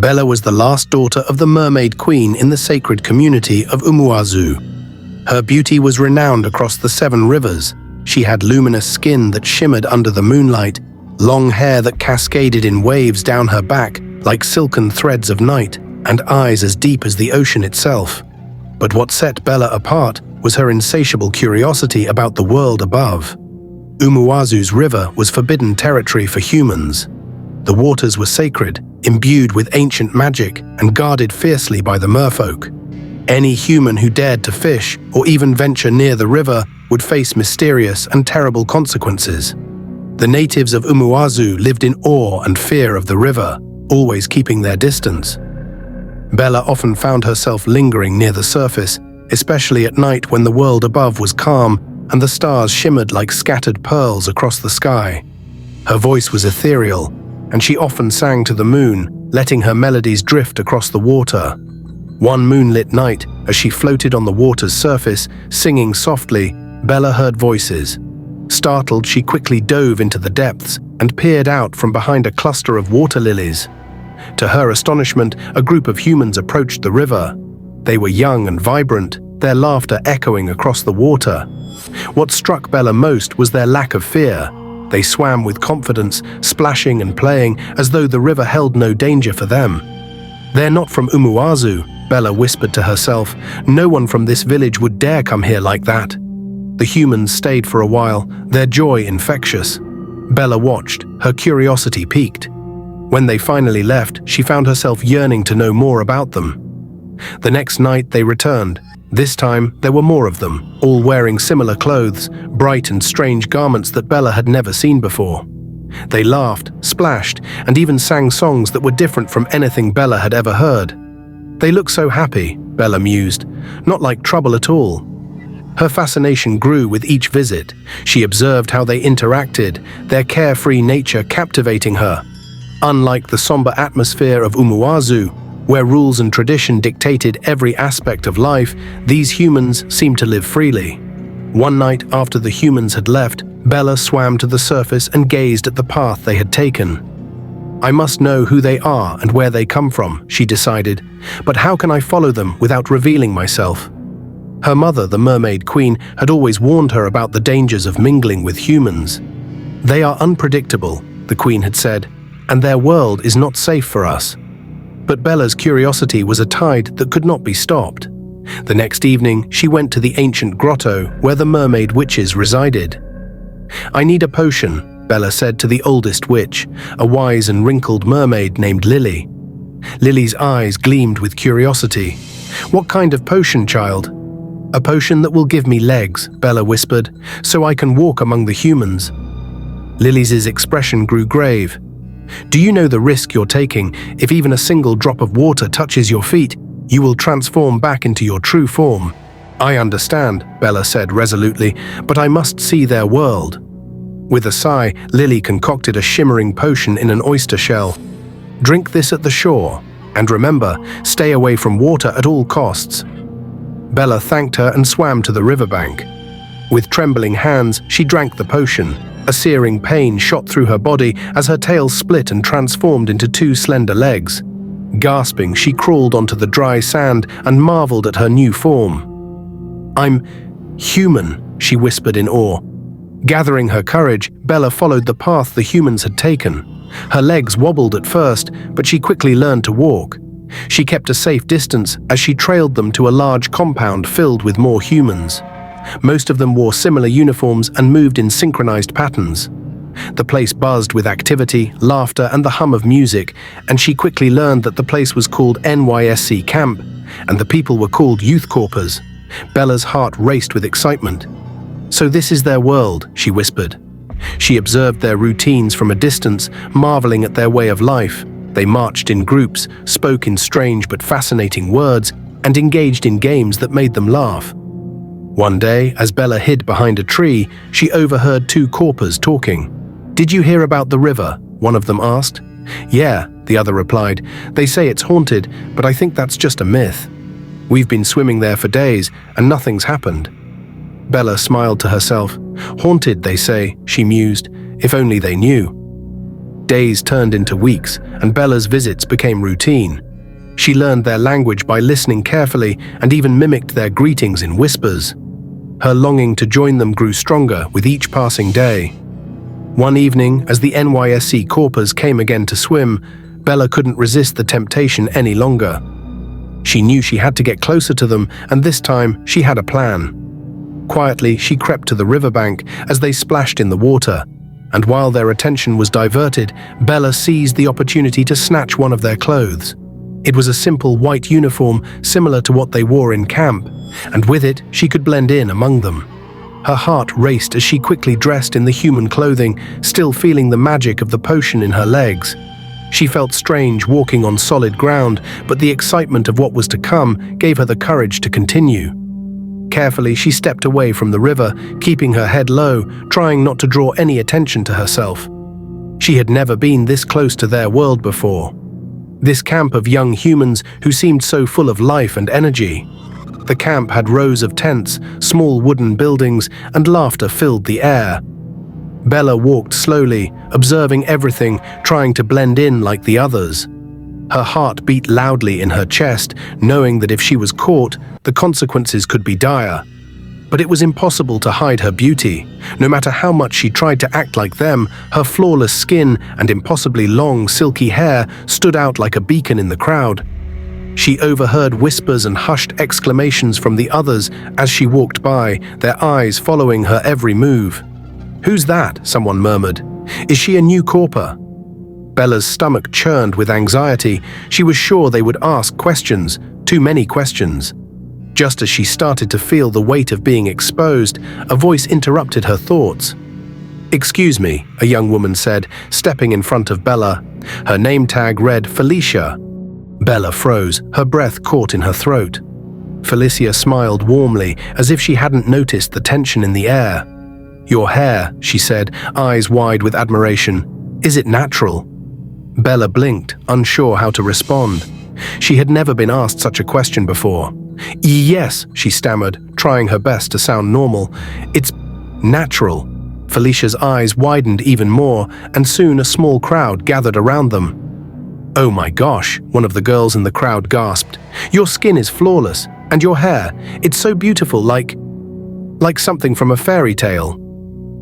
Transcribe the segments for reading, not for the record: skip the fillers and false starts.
Bella was the last daughter of the Mermaid Queen in the sacred community of Umuazu. Her beauty was renowned across the 7 rivers. She had luminous skin that shimmered under the moonlight, long hair that cascaded in waves down her back like silken threads of night, and eyes as deep as the ocean itself. But what set Bella apart was her insatiable curiosity about the world above. Umuazu's river was forbidden territory for humans. The waters were sacred, imbued with ancient magic, and guarded fiercely by the merfolk. Any human who dared to fish or even venture near the river would face mysterious and terrible consequences. The natives of Umuazu lived in awe and fear of the river, always keeping their distance. Bella often found herself lingering near the surface, especially at night when the world above was calm and the stars shimmered like scattered pearls across the sky. Her voice was ethereal, and she often sang to the moon, letting her melodies drift across the water. One moonlit night, as she floated on the water's surface, singing softly, Bella heard voices. Startled, she quickly dove into the depths and peered out from behind a cluster of water lilies. To her astonishment, a group of humans approached the river. They were young and vibrant, their laughter echoing across the water. What struck Bella most was their lack of fear. They swam with confidence, splashing and playing as though the river held no danger for them. "They're not from Umuazu," Bella whispered to herself. "No one from this village would dare come here like that." The humans stayed for a while, their joy infectious. Bella watched, her curiosity piqued. When they finally left, she found herself yearning to know more about them. The next night they returned. This time, there were more of them, all wearing similar clothes, bright and strange garments that Bella had never seen before. They laughed, splashed, and even sang songs that were different from anything Bella had ever heard. "They look so happy," Bella mused, "not like trouble at all." Her fascination grew with each visit. She observed how they interacted, their carefree nature captivating her. Unlike the somber atmosphere of Umuazu, where rules and tradition dictated every aspect of life, these humans seemed to live freely. One night after the humans had left, Bella swam to the surface and gazed at the path they had taken. "I must know who they are and where they come from," she decided, "but how can I follow them without revealing myself?" Her mother, the Mermaid Queen, had always warned her about the dangers of mingling with humans. "They are unpredictable," the Queen had said, "and their world is not safe for us." But Bella's curiosity was a tide that could not be stopped. The next evening, she went to the ancient grotto where the mermaid witches resided. "I need a potion," Bella said to the oldest witch, a wise and wrinkled mermaid named Lily. Lily's eyes gleamed with curiosity. "What kind of potion, child?" "A potion that will give me legs," Bella whispered, "so I can walk among the humans." Lily's expression grew grave. "Do you know the risk you're taking? If even a single drop of water touches your feet, you will transform back into your true form." "I understand," Bella said resolutely, "but I must see their world." With a sigh, Lily concocted a shimmering potion in an oyster shell. "Drink this at the shore, and remember, stay away from water at all costs." Bella thanked her and swam to the riverbank. With trembling hands, she drank the potion. A searing pain shot through her body as her tail split and transformed into 2 slender legs. Gasping, she crawled onto the dry sand and marveled at her new form. "I'm human," she whispered in awe. Gathering her courage, Bella followed the path the humans had taken. Her legs wobbled at first, but she quickly learned to walk. She kept a safe distance as she trailed them to a large compound filled with more humans. Most of them wore similar uniforms and moved in synchronized patterns. The place buzzed with activity, laughter, and the hum of music, and she quickly learned that the place was called NYSC Camp, and the people were called Youth Corpers. Bella's heart raced with excitement. "So this is their world," she whispered. She observed their routines from a distance, marveling at their way of life. They marched in groups, spoke in strange but fascinating words, and engaged in games that made them laugh. One day, as Bella hid behind a tree, she overheard 2 Corpers talking. "Did you hear about the river?" one of them asked. "Yeah," the other replied. "They say it's haunted, but I think that's just a myth. We've been swimming there for days, and nothing's happened." Bella smiled to herself. "Haunted, they say," she mused. "If only they knew." Days turned into weeks, and Bella's visits became routine. She learned their language by listening carefully and even mimicked their greetings in whispers. Her longing to join them grew stronger with each passing day. One evening, as the NYSC Corpers came again to swim, Bella couldn't resist the temptation any longer. She knew she had to get closer to them, and this time she had a plan. Quietly, she crept to the riverbank as they splashed in the water, and while their attention was diverted, Bella seized the opportunity to snatch one of their clothes. It was a simple white uniform similar to what they wore in camp, and with it, she could blend in among them. Her heart raced as she quickly dressed in the human clothing, still feeling the magic of the potion in her legs. She felt strange walking on solid ground, but the excitement of what was to come gave her the courage to continue. Carefully, she stepped away from the river, keeping her head low, trying not to draw any attention to herself. She had never been this close to their world before. This camp of young humans who seemed so full of life and energy. The camp had rows of tents, small wooden buildings, and laughter filled the air. Bella walked slowly, observing everything, trying to blend in like the others. Her heart beat loudly in her chest, knowing that if she was caught, the consequences could be dire. But it was impossible to hide her beauty. No matter how much she tried to act like them, her flawless skin and impossibly long, silky hair stood out like a beacon in the crowd. She overheard whispers and hushed exclamations from the others as she walked by, their eyes following her every move. "Who's that?" someone murmured. "Is she a new Corper?" Bella's stomach churned with anxiety. She was sure they would ask questions, too many questions. Just as she started to feel the weight of being exposed, a voice interrupted her thoughts. "Excuse me," a young woman said, stepping in front of Bella. Her name tag read Felicia. Bella froze, her breath caught in her throat. Felicia smiled warmly, as if she hadn't noticed the tension in the air. "Your hair," she said, eyes wide with admiration. "Is it natural?" Bella blinked, unsure how to respond. She had never been asked such a question before. "Yes," she stammered, trying her best to sound normal. "It's natural." Felicia's eyes widened even more, and soon a small crowd gathered around them. "Oh my gosh," one of the girls in the crowd gasped. "Your skin is flawless, and your hair, it's so beautiful, like something from a fairy tale."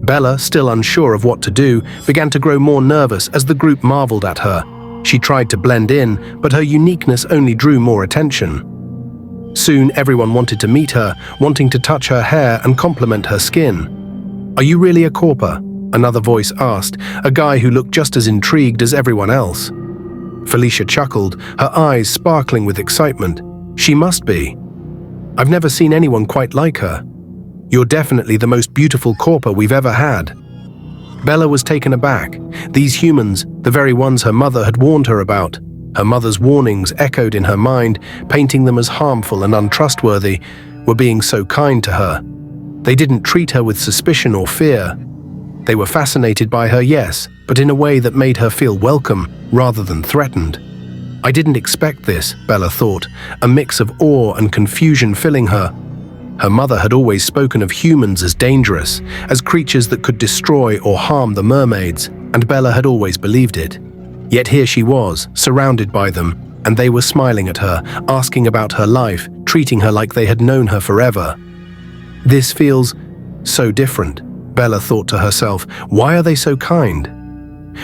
Bella, still unsure of what to do, began to grow more nervous as the group marveled at her. She tried to blend in, but her uniqueness only drew more attention. Soon everyone wanted to meet her, wanting to touch her hair and compliment her skin. "Are you really a Corper?" another voice asked, a guy who looked just as intrigued as everyone else. Felicia chuckled, her eyes sparkling with excitement. "She must be. I've never seen anyone quite like her. You're definitely the most beautiful Corper we've ever had." Bella was taken aback. These humans, the very ones her mother had warned her about. Her mother's warnings echoed in her mind, painting them as harmful and untrustworthy, were being so kind to her. They didn't treat her with suspicion or fear. They were fascinated by her, yes, but in a way that made her feel welcome rather than threatened. "I didn't expect this," Bella thought, a mix of awe and confusion filling her. Her mother had always spoken of humans as dangerous, as creatures that could destroy or harm the mermaids, and Bella had always believed it. Yet here she was, surrounded by them, and they were smiling at her, asking about her life, treating her like they had known her forever. "This feels so different," Bella thought to herself. "Why are they so kind?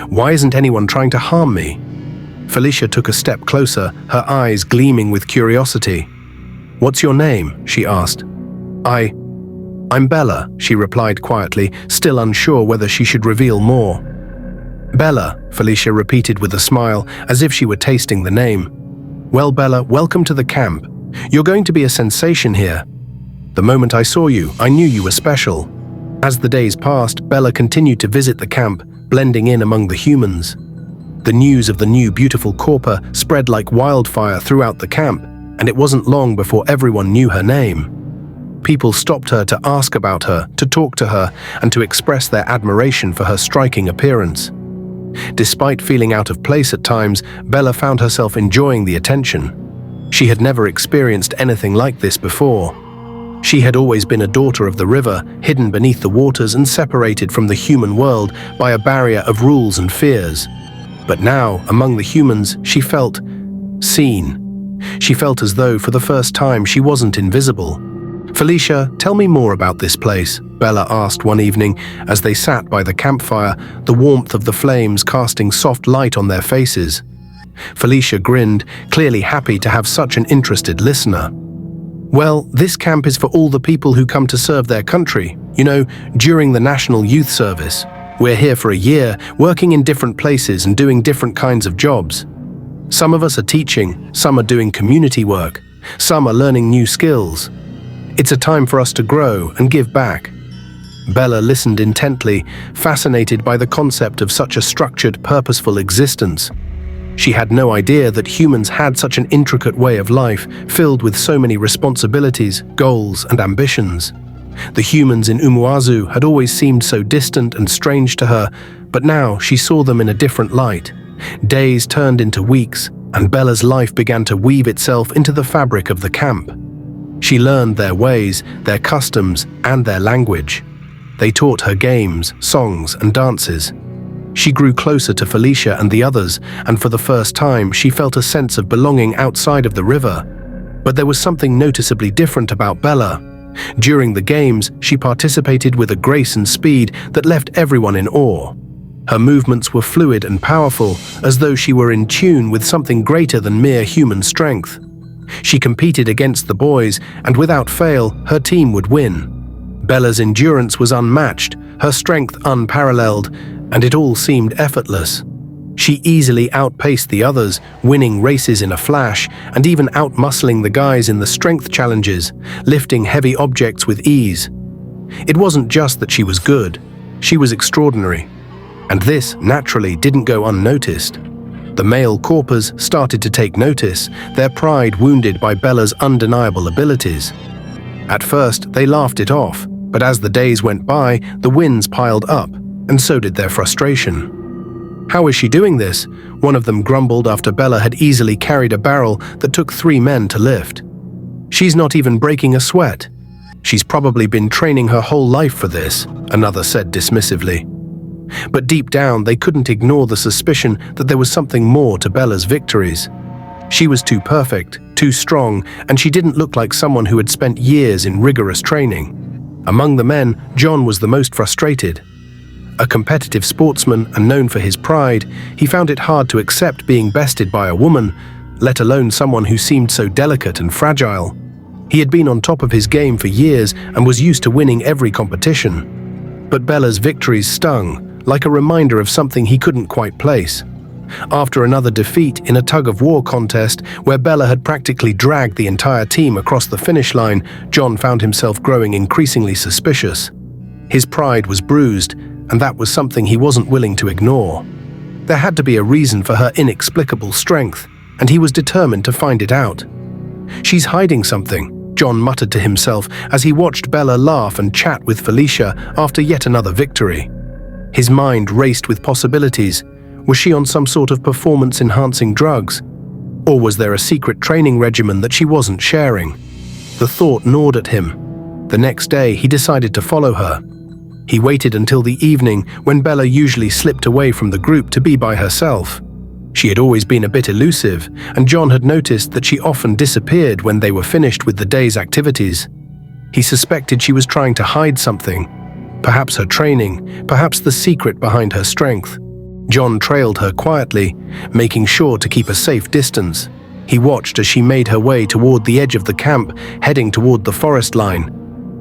Why isn't anyone trying to harm me?" Felicia took a step closer, her eyes gleaming with curiosity. "What's your name?" she asked. I'm Bella," she replied quietly, still unsure whether she should reveal more. "Bella," Felicia repeated with a smile, as if she were tasting the name. "Well, Bella, welcome to the camp. You're going to be a sensation here. The moment I saw you, I knew you were special." As the days passed, Bella continued to visit the camp, blending in among the humans. The news of the new beautiful Corper spread like wildfire throughout the camp, and it wasn't long before everyone knew her name. People stopped her to ask about her, to talk to her, and to express their admiration for her striking appearance. Despite feeling out of place at times, Bella found herself enjoying the attention. She had never experienced anything like this before. She had always been a daughter of the river, hidden beneath the waters and separated from the human world by a barrier of rules and fears. But now, among the humans, she felt seen. She felt as though, for the first time, she wasn't invisible. "Felicia, tell me more about this place," Bella asked one evening as they sat by the campfire, the warmth of the flames casting soft light on their faces. Felicia grinned, clearly happy to have such an interested listener. "Well, this camp is for all the people who come to serve their country, during the National Youth Service. We're here for a year, working in different places and doing different kinds of jobs. Some of us are teaching, some are doing community work, some are learning new skills. It's a time for us to grow and give back." Bella listened intently, fascinated by the concept of such a structured, purposeful existence. She had no idea that humans had such an intricate way of life, filled with so many responsibilities, goals, and ambitions. The humans in Umuazu had always seemed so distant and strange to her, but now she saw them in a different light. Days turned into weeks, and Bella's life began to weave itself into the fabric of the camp. She learned their ways, their customs, and their language. They taught her games, songs, and dances. She grew closer to Felicia and the others, and for the first time she felt a sense of belonging outside of the river. But there was something noticeably different about Bella. During the games, she participated with a grace and speed that left everyone in awe. Her movements were fluid and powerful, as though she were in tune with something greater than mere human strength. She competed against the boys, and without fail, her team would win. Bella's endurance was unmatched, her strength unparalleled, and it all seemed effortless. She easily outpaced the others, winning races in a flash, and even outmuscling the guys in the strength challenges, lifting heavy objects with ease. It wasn't just that she was good, she was extraordinary. And this, naturally, didn't go unnoticed. The male Corpers started to take notice, their pride wounded by Bella's undeniable abilities. At first, they laughed it off, but as the days went by, the wins piled up, and so did their frustration. "How is she doing this?" one of them grumbled after Bella had easily carried a barrel that took 3 men to lift. "She's not even breaking a sweat. She's probably been training her whole life for this," another said dismissively. But deep down, they couldn't ignore the suspicion that there was something more to Bella's victories. She was too perfect, too strong, and she didn't look like someone who had spent years in rigorous training. Among the men, John was the most frustrated. A competitive sportsman and known for his pride, he found it hard to accept being bested by a woman, let alone someone who seemed so delicate and fragile. He had been on top of his game for years and was used to winning every competition. But Bella's victories stung, like a reminder of something he couldn't quite place. After another defeat in a tug-of-war contest where Bella had practically dragged the entire team across the finish line, John found himself growing increasingly suspicious. His pride was bruised, and that was something he wasn't willing to ignore. There had to be a reason for her inexplicable strength, and he was determined to find it out. "She's hiding something," John muttered to himself as he watched Bella laugh and chat with Felicia after yet another victory. His mind raced with possibilities. Was she on some sort of performance-enhancing drugs? Or was there a secret training regimen that she wasn't sharing? The thought gnawed at him. The next day, he decided to follow her. He waited until the evening when Bella usually slipped away from the group to be by herself. She had always been a bit elusive, and John had noticed that she often disappeared when they were finished with the day's activities. He suspected she was trying to hide something. Perhaps her training, perhaps the secret behind her strength. John trailed her quietly, making sure to keep a safe distance. He watched as she made her way toward the edge of the camp, heading toward the forest line.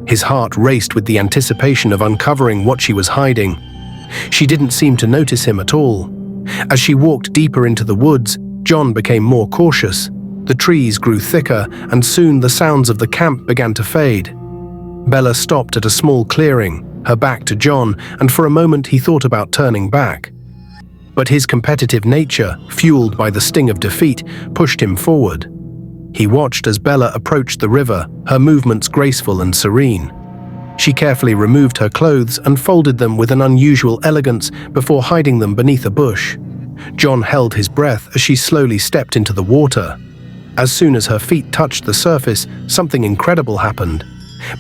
His heart raced with the anticipation of uncovering what she was hiding. She didn't seem to notice him at all. As she walked deeper into the woods, John became more cautious. The trees grew thicker, and soon the sounds of the camp began to fade. Bella stopped at a small clearing, her back to John, and for a moment he thought about turning back. But his competitive nature, fueled by the sting of defeat, pushed him forward. He watched as Bella approached the river, her movements graceful and serene. She carefully removed her clothes and folded them with an unusual elegance before hiding them beneath a bush. John held his breath as she slowly stepped into the water. As soon as her feet touched the surface, something incredible happened.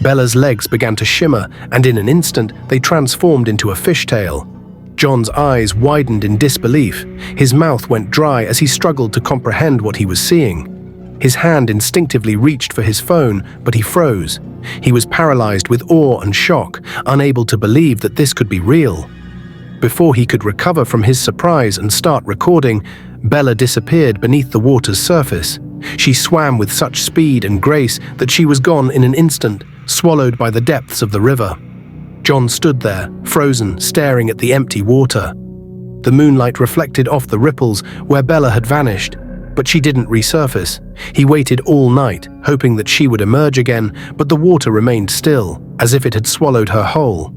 Bella's legs began to shimmer, and in an instant they transformed into a fishtail. John's eyes widened in disbelief. His mouth went dry as he struggled to comprehend what he was seeing. His hand instinctively reached for his phone, but he froze. He was paralyzed with awe and shock, unable to believe that this could be real. Before he could recover from his surprise and start recording, Bella disappeared beneath the water's surface. She swam with such speed and grace that she was gone in an instant, swallowed by the depths of the river. John stood there, frozen, staring at the empty water. The moonlight reflected off the ripples where Bella had vanished, but she didn't resurface. He waited all night, hoping that she would emerge again, but the water remained still, as if it had swallowed her whole.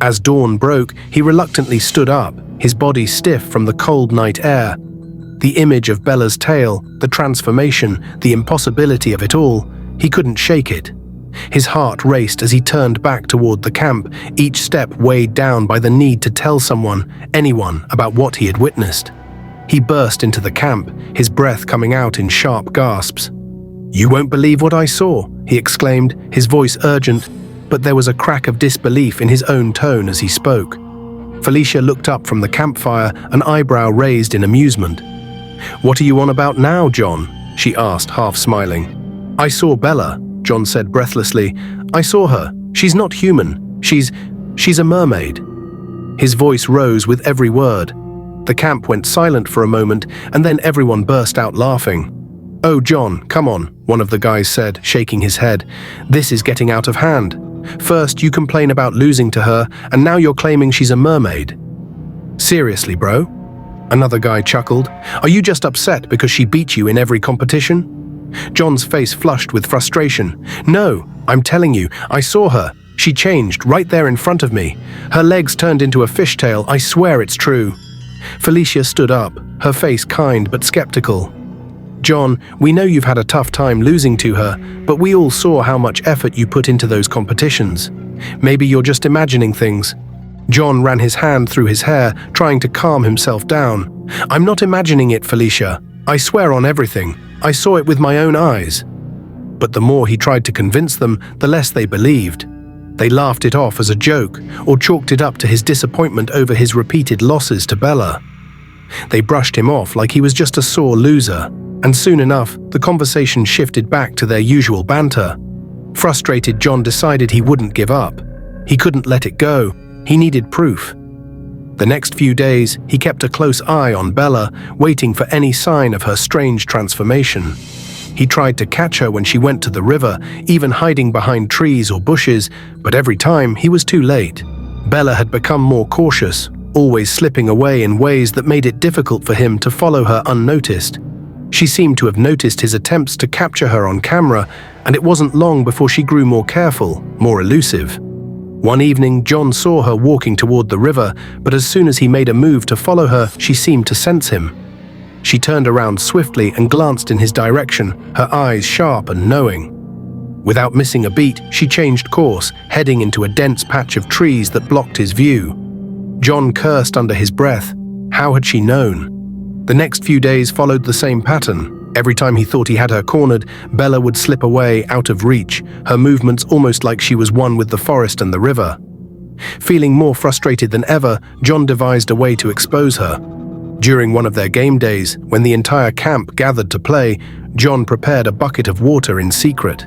As dawn broke, he reluctantly stood up, his body stiff from the cold night air. The image of Bella's tale, the transformation, the impossibility of it all, he couldn't shake it. His heart raced as he turned back toward the camp, each step weighed down by the need to tell someone, anyone, about what he had witnessed. He burst into the camp, his breath coming out in sharp gasps. "You won't believe what I saw," he exclaimed, his voice urgent, but there was a crack of disbelief in his own tone as he spoke. Felicia looked up from the campfire, an eyebrow raised in amusement. "What are you on about now, John?" she asked, half smiling. "I saw Bella," John said breathlessly. "I saw her. She's not human. She's a mermaid." His voice rose with every word. The camp went silent for a moment, and then everyone burst out laughing. "Oh, John, come on," one of the guys said, shaking his head. "This is getting out of hand. First, you complain about losing to her, and now you're claiming she's a mermaid." "Seriously, bro?" Another guy chuckled. "Are you just upset because she beat you in every competition?" John's face flushed with frustration. "No, I'm telling you, I saw her. She changed right there in front of me. Her legs turned into a fishtail. I swear it's true." Felicia stood up, her face kind but skeptical. "John, we know you've had a tough time losing to her, but we all saw how much effort you put into those competitions. Maybe you're just imagining things." John ran his hand through his hair, trying to calm himself down. "I'm not imagining it, Felicia. I swear on everything. I saw it with my own eyes." But the more he tried to convince them, the less they believed. They laughed it off as a joke, or chalked it up to his disappointment over his repeated losses to Bella. They brushed him off like he was just a sore loser, and soon enough, the conversation shifted back to their usual banter. Frustrated, John decided he wouldn't give up. He couldn't let it go. He needed proof. The next few days, he kept a close eye on Bella, waiting for any sign of her strange transformation. He tried to catch her when she went to the river, even hiding behind trees or bushes, but every time he was too late. Bella had become more cautious, always slipping away in ways that made it difficult for him to follow her unnoticed. She seemed to have noticed his attempts to capture her on camera, and it wasn't long before she grew more careful, more elusive. One evening, John saw her walking toward the river, but as soon as he made a move to follow her, she seemed to sense him. She turned around swiftly and glanced in his direction, her eyes sharp and knowing. Without missing a beat, she changed course, heading into a dense patch of trees that blocked his view. John cursed under his breath. How had she known? The next few days followed the same pattern. Every time he thought he had her cornered, Bella would slip away, out of reach, her movements almost like she was one with the forest and the river. Feeling more frustrated than ever, John devised a way to expose her. During one of their game days, when the entire camp gathered to play, John prepared a bucket of water in secret.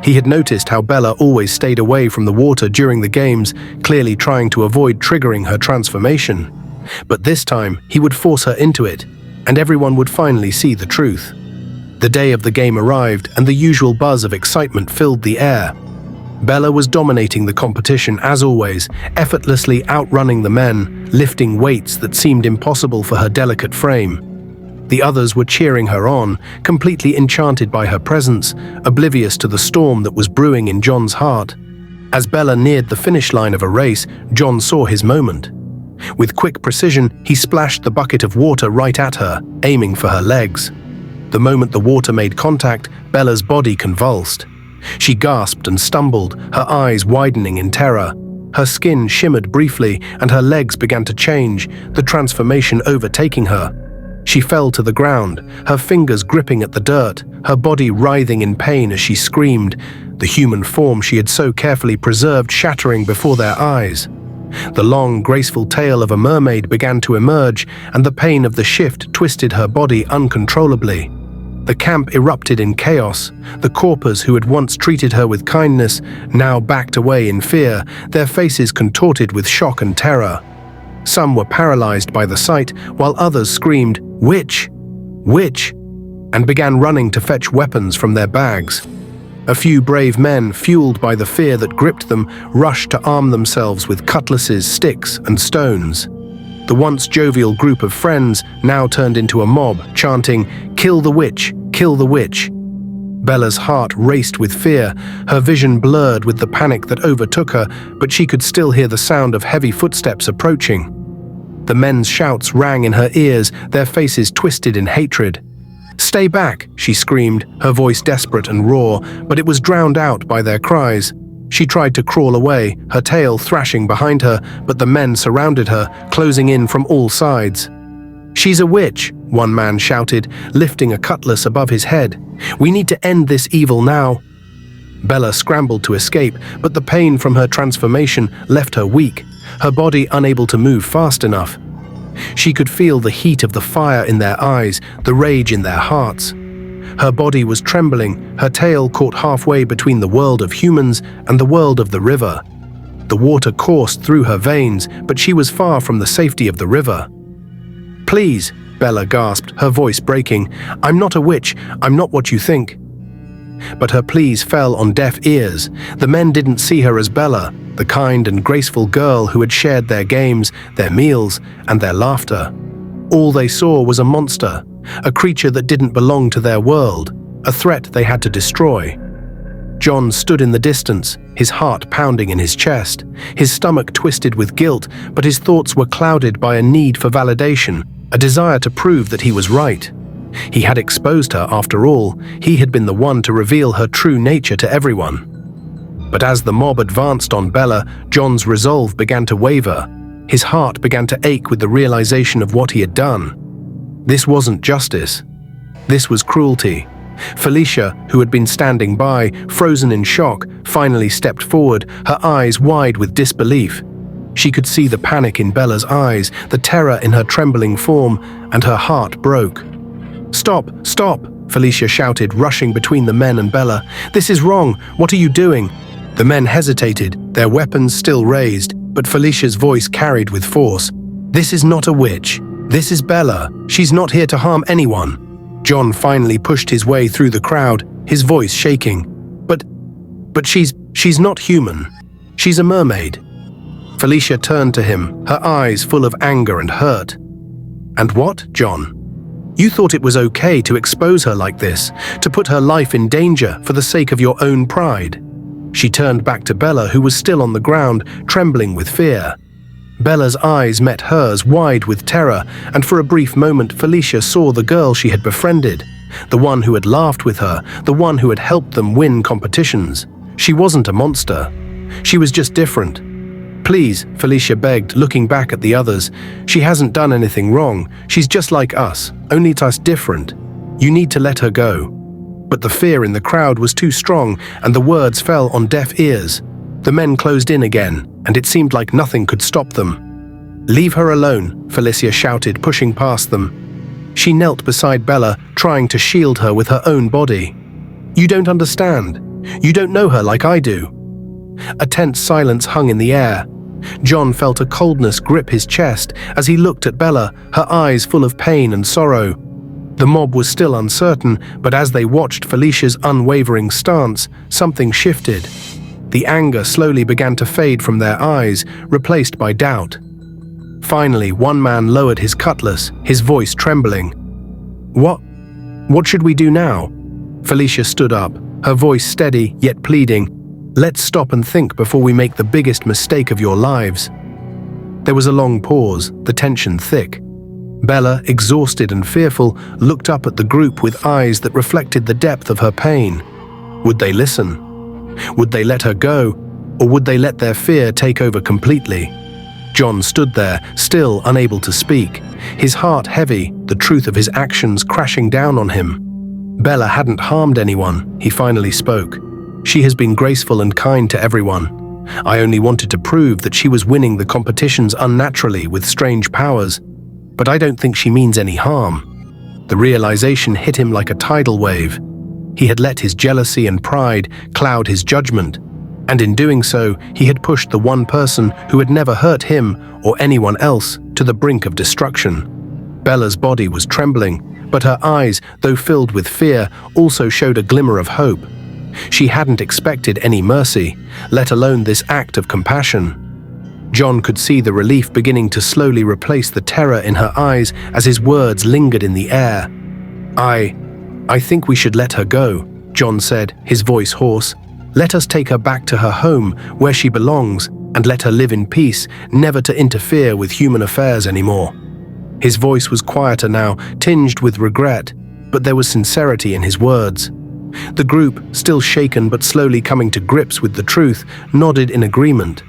He had noticed how Bella always stayed away from the water during the games, clearly trying to avoid triggering her transformation. But this time, he would force her into it, and everyone would finally see the truth. The day of the game arrived, and the usual buzz of excitement filled the air. Bella was dominating the competition as always, effortlessly outrunning the men, lifting weights that seemed impossible for her delicate frame. The others were cheering her on, completely enchanted by her presence, oblivious to the storm that was brewing in John's heart. As Bella neared the finish line of a race, John saw his moment. With quick precision, he splashed the bucket of water right at her, aiming for her legs. The moment the water made contact, Bella's body convulsed. She gasped and stumbled, her eyes widening in terror. Her skin shimmered briefly, and her legs began to change, the transformation overtaking her. She fell to the ground, her fingers gripping at the dirt, her body writhing in pain as she screamed, the human form she had so carefully preserved shattering before their eyes. The long, graceful tail of a mermaid began to emerge, and the pain of the shift twisted her body uncontrollably. The camp erupted in chaos. The Corpers who had once treated her with kindness now backed away in fear, their faces contorted with shock and terror. Some were paralyzed by the sight, while others screamed, "Witch! Witch!" and began running to fetch weapons from their bags. A few brave men, fueled by the fear that gripped them, rushed to arm themselves with cutlasses, sticks, and stones. The once jovial group of friends now turned into a mob, chanting, "Kill the witch! Kill the witch!" Bella's heart raced with fear, her vision blurred with the panic that overtook her, but she could still hear the sound of heavy footsteps approaching. The men's shouts rang in her ears, their faces twisted in hatred. "Stay back!" she screamed, her voice desperate and raw, but it was drowned out by their cries. She tried to crawl away, her tail thrashing behind her, but the men surrounded her, closing in from all sides. "She's a witch!" one man shouted, lifting a cutlass above his head. "We need to end this evil now!" Bella scrambled to escape, but the pain from her transformation left her weak, her body unable to move fast enough. She could feel the heat of the fire in their eyes, the rage in their hearts. Her body was trembling, her tail caught halfway between the world of humans and the world of the river. The water coursed through her veins, but she was far from the safety of the river. "Please," Bella gasped, her voice breaking. "I'm not a witch, I'm not what you think." But her pleas fell on deaf ears. The men didn't see her as Bella, the kind and graceful girl who had shared their games, their meals, and their laughter. All they saw was a monster, a creature that didn't belong to their world, a threat they had to destroy. John stood in the distance, his heart pounding in his chest, his stomach twisted with guilt, but his thoughts were clouded by a need for validation, a desire to prove that he was right. He had exposed her after all, he had been the one to reveal her true nature to everyone. But as the mob advanced on Bella, John's resolve began to waver. His heart began to ache with the realization of what he had done. This wasn't justice. This was cruelty. Felicia, who had been standing by, frozen in shock, finally stepped forward, her eyes wide with disbelief. She could see the panic in Bella's eyes, the terror in her trembling form, and her heart broke. "Stop! Stop!" Felicia shouted, rushing between the men and Bella. "This is wrong! What are you doing?" The men hesitated, their weapons still raised, but Felicia's voice carried with force. "This is not a witch. This is Bella. She's not here to harm anyone." John finally pushed his way through the crowd, his voice shaking. But she's not human. She's a mermaid." Felicia turned to him, her eyes full of anger and hurt. "And what, John? You thought it was okay to expose her like this, to put her life in danger for the sake of your own pride?" She turned back to Bella, who was still on the ground, trembling with fear. Bella's eyes met hers, wide with terror, and for a brief moment Felicia saw the girl she had befriended, the one who had laughed with her, the one who had helped them win competitions. She wasn't a monster. She was just different. "Please," Felicia begged, looking back at the others. "She hasn't done anything wrong. She's just like us, only it's us different. You need to let her go." But the fear in the crowd was too strong, and the words fell on deaf ears. The men closed in again, and it seemed like nothing could stop them. "Leave her alone," Felicia shouted, pushing past them. She knelt beside Bella, trying to shield her with her own body. "You don't understand. You don't know her like I do." A tense silence hung in the air. John felt a coldness grip his chest as he looked at Bella, her eyes full of pain and sorrow. The mob was still uncertain, but as they watched Felicia's unwavering stance, something shifted. The anger slowly began to fade from their eyes, replaced by doubt. Finally, one man lowered his cutlass, his voice trembling. What should we do now?" Felicia stood up, her voice steady yet pleading. "Let's stop and think before we make the biggest mistake of your lives." There was a long pause, the tension thick. Bella, exhausted and fearful, looked up at the group with eyes that reflected the depth of her pain. Would they listen? Would they let her go, or would they let their fear take over completely? John stood there, still unable to speak, his heart heavy, the truth of his actions crashing down on him. "Bella hadn't harmed anyone," he finally spoke. "She has been graceful and kind to everyone. I only wanted to prove that she was winning the competitions unnaturally with strange powers, but I don't think she means any harm." The realization hit him like a tidal wave. He had let his jealousy and pride cloud his judgment, and in doing so, he had pushed the one person who had never hurt him or anyone else to the brink of destruction. Bella's body was trembling, but her eyes, though filled with fear, also showed a glimmer of hope. She hadn't expected any mercy, let alone this act of compassion. John could see the relief beginning to slowly replace the terror in her eyes as his words lingered in the air. I think we should let her go," John said, his voice hoarse. "Let us take her back to her home, where she belongs, and let her live in peace, never to interfere with human affairs anymore." His voice was quieter now, tinged with regret, but there was sincerity in his words. The group, still shaken but slowly coming to grips with the truth, nodded in agreement.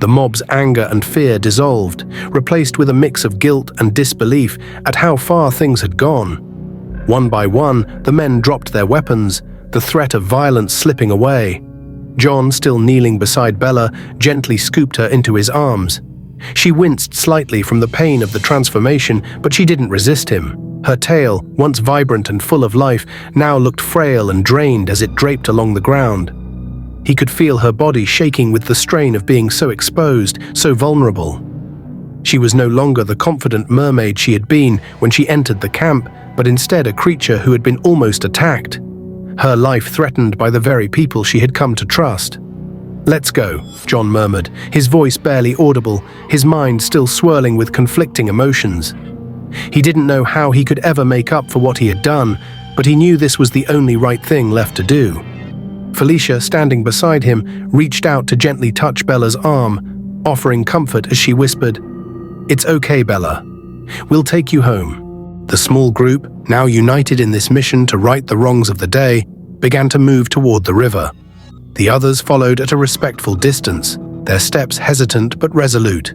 The mob's anger and fear dissolved, replaced with a mix of guilt and disbelief at how far things had gone. One by one, the men dropped their weapons, the threat of violence slipping away. John, still kneeling beside Bella, gently scooped her into his arms. She winced slightly from the pain of the transformation, but she didn't resist him. Her tail, once vibrant and full of life, now looked frail and drained as it draped along the ground. He could feel her body shaking with the strain of being so exposed, so vulnerable. She was no longer the confident mermaid she had been when she entered the camp, but instead a creature who had been almost attacked. Her life threatened by the very people she had come to trust. "Let's go," John murmured, his voice barely audible, his mind still swirling with conflicting emotions. He didn't know how he could ever make up for what he had done, but he knew this was the only right thing left to do. Felicia, standing beside him, reached out to gently touch Bella's arm, offering comfort as she whispered, "It's okay, Bella. We'll take you home." The small group, now united in this mission to right the wrongs of the day, began to move toward the river. The others followed at a respectful distance, their steps hesitant but resolute.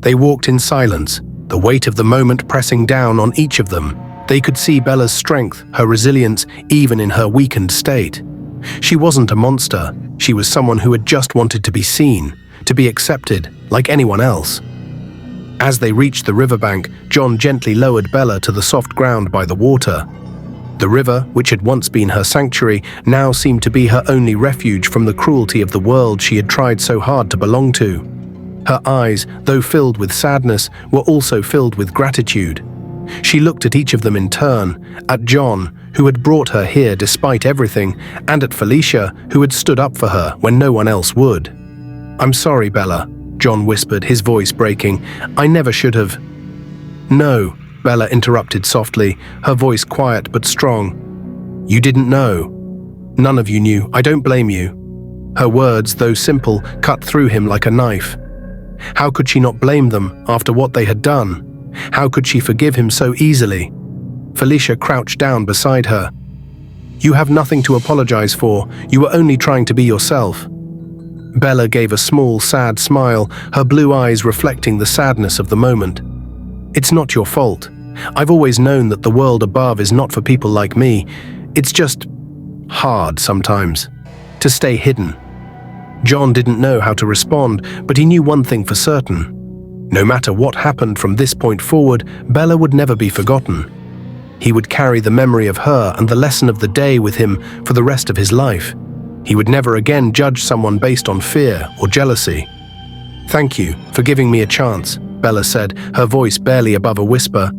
They walked in silence, the weight of the moment pressing down on each of them. They could see Bella's strength, her resilience, even in her weakened state. She wasn't a monster, she was someone who had just wanted to be seen, to be accepted, like anyone else. As they reached the riverbank, John gently lowered Bella to the soft ground by the water. The river, which had once been her sanctuary, now seemed to be her only refuge from the cruelty of the world she had tried so hard to belong to. Her eyes, though filled with sadness, were also filled with gratitude. She looked at each of them in turn, at John, who had brought her here despite everything, and at Felicia, who had stood up for her when no one else would. "I'm sorry, Bella," John whispered, his voice breaking. "I never should have." "No," Bella interrupted softly, her voice quiet but strong. "You didn't know. None of you knew. I don't blame you." Her words, though simple, cut through him like a knife. How could she not blame them after what they had done? How could she forgive him so easily? Felicia crouched down beside her. "You have nothing to apologize for. You were only trying to be yourself." Bella gave a small, sad smile, her blue eyes reflecting the sadness of the moment. "It's not your fault. I've always known that the world above is not for people like me. It's just hard sometimes to stay hidden." John didn't know how to respond, but he knew one thing for certain. No matter what happened from this point forward, Bella would never be forgotten. He would carry the memory of her and the lesson of the day with him for the rest of his life. He would never again judge someone based on fear or jealousy. "Thank you for giving me a chance," Bella said, her voice barely above a whisper.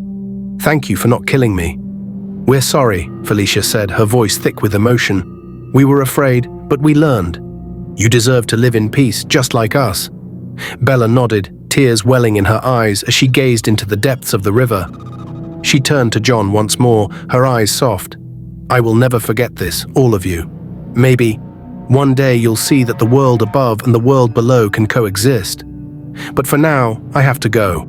"Thank you for not killing me." "We're sorry," Felicia said, her voice thick with emotion. "We were afraid, but we learned. You deserve to live in peace, just like us." Bella nodded, tears welling in her eyes as she gazed into the depths of the river. She turned to John once more, her eyes soft. "I will never forget this, all of you. Maybe one day you'll see that the world above and the world below can coexist. But for now, I have to go."